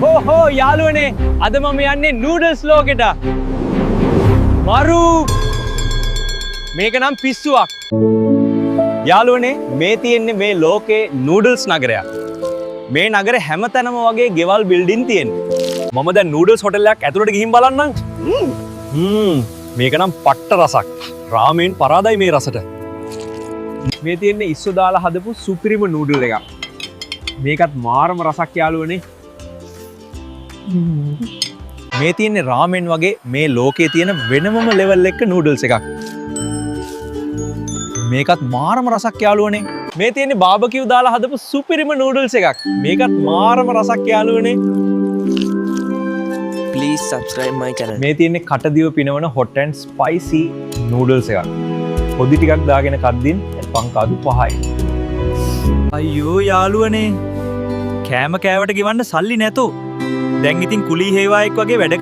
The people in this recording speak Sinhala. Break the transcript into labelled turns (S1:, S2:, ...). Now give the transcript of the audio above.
S1: හෝ යාළුවනේ අද මම යන්නේ නූඩල්ස් ලෝකෙට. මරු මේක නම් පිස්සුවක්. යාළුවනේ මේ තියෙන්නේ මේ ලෝකේ නූඩල්ස් නගරයක්. මේ නගරේ හැමතැනම වගේ ගෙවල් බිල්ඩින් තියෙන්නේ. මම දැන් නූඩල්ස් හොටල් එකක් ඇතුළට ගිහින් බලන්නම්. මේක නම් පට්ට රසක්. රාමෙන් පරාදයි මේ රසට. මේ තියෙන්නේ ඉස්සු දාලා හදපු සුපිරිම නූඩල් එකක්. මේකත් මාරම රසක් යාළුවනේ. මේ තියෙන්නේ රාමෙන් වගේ මේ ලෝකේ තියෙන වෙනමම ලෙවල් එක නූඩල්ස් එකක්. මේකත් මාරම රසක් යාළුවනේ. මේ තියෙන්නේ බාබකියු දාලා හදපු සුපිරිම නූඩල්ස් එකක්. මේකත් මාරම රසක් යාළුවනේ.
S2: Please subscribe my channel.
S1: මේ තියෙන්නේ කටදිව පිනවන hot and spicy noodles එකක්. පොඩි ටිකක් දාගෙන කද්දින් පංකාදු 5යි. අයියෝ යාළුවනේ. කෑම කෑවට ගෙවන්න සල්ලි නැතෝ. දැන් ඉතින් කුලී හේවායෙක් වගේ වැඩ